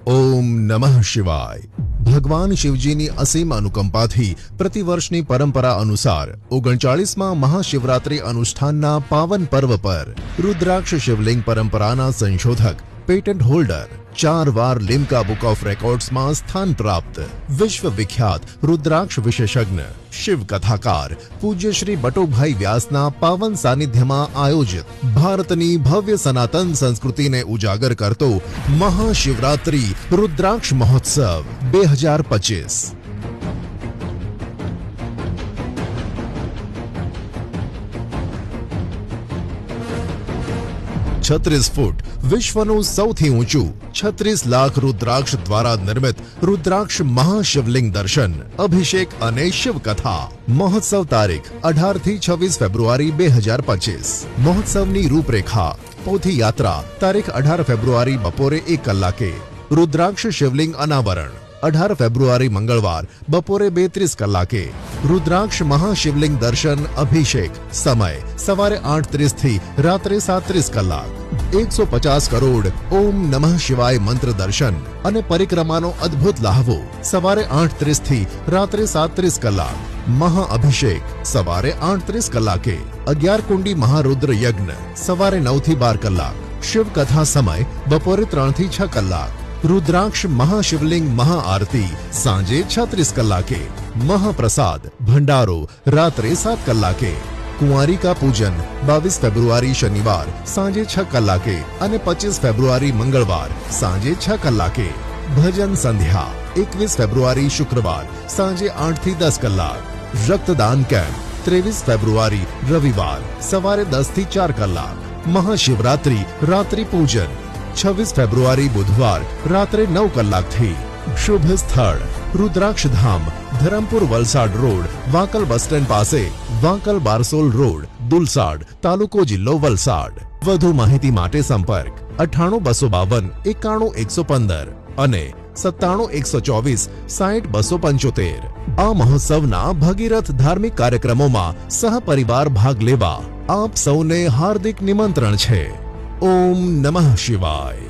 ઓમ નમઃ શિવાય। ભગવાન શિવજીની અસીમ અનુકંપાથી પ્રતિવર્ષની પરંપરા અનુસાર 39માં મહાશિવરાત્રિ અનુષ્ઠાનના પાવન પર્વ પર રુદ્રાક્ષ શિવલિંગ પરંપરાના સંશોધક પેટન્ટ હોલ્ડર 4 વાર લિમ્કા બુક ઓફ રેકોર્ડ્સમાં સ્થાન પ્રાપ્ત વિશ્વ વિખ્યાત રુદ્રાક્ષ વિશેષજ્ઞ શિવ કથાકાર પૂજ્ય શ્રી બટુકભાઈ વ્યાસના પાવન સાનિધ્યમાં આયોજિત ભારતની ભવ્ય સનાતન સંસ્કૃતિને ઉજાગર કરતો મહાશિવરાત્રિ રુદ્રાક્ષ મહોત્સવ 2025। 36 ફૂટ વિશ્વનું સૌથી ઊંચું 36 લાખ રુદ્રાક્ષ દ્વારા નિર્મિત રુદ્રાક્ષ મહાશિવલિંગ દર્શન, અભિષેક અને શિવકથા। મહોત્સવ તારીખ 18 થી 26 ફેબ્રુઆરી 2025। મહોત્સવની રૂપરેખા। પોથી યાત્રા તારીખ 18 ફેબ્રુઆરી બપોરે 1 કલાકે। રુદ્રાક્ષ શિવલિંગ અનાવરણ 18 ફેબ્રુઆરી મંગળવાર બપોરે 2:30 કલાકે। રુદ્રાક્ષ મહાશિવલિંગ દર્શન અભિષેક સમય સવારે 8:30 થી રાત્રે 7:30 કલાક। 150 કરોડ ઓમ નમઃ શિવાય મંત્ર દર્શન અને પરિક્રમાનો અદ્ભુત લહાવો સવારે 8:30 થી રાત્રે 7:30 કલાક। મહાઅભિષેક સવારે 8:30 કલાકે। 11 કુંડી મહારુદ્ર યજ્ઞ સવારે 9 થી 12 કલાક। શિવકથા સમય બપોરે 3 થી 6 કલાક। રુદ્રાક્ષ મહાશિવલિંગ મહાઆરતી સાંજે 36 કલાકે। મહાપ્રસાદ ભંડારો રાત્રે 7 કલાકે। કુંવારિકા પૂજન 22 ફેબ્રુઆરી શનિવાર સાંજે 6 કલાકે અને 25 ફેબ્રુઆરી મંગળવાર સાંજે 6 કલાકે। ભજન સંધ્યા 21 ફેબ્રુઆરી શુક્રવાર સાંજે 8 થી 10 કલાક। રક્તદાન કેમ્પ 23 ફેબ્રુઆરી રવિવાર સવારે 10 થી 4 કલાક। મહાશિવરાત્રિ રાત્રિ પૂજન 26 ફેબ્રુઆરી બુધવાર રાત્રે 9 કલાકથી। શુભ સ્થળ Rudraksh Dham, Dharampur Valsad road, Vankal bus stand પાસે, વાંકલ બારસોલ રોડ, દુલસાડ, તાલુકો જિલ્લો વલસાડ। વધુ માહિતી માટે સંપર્ક 98 252 91 115 અને 97 124 60 275। આ મહોત્સવના ભગીરથ ધાર્મિક કાર્યક્રમોમાં સહપરિવાર ભાગ લેવા આપ સૌને હાર્દિક નિમંત્રણ છે। ઓમ નમઃ શિવાય।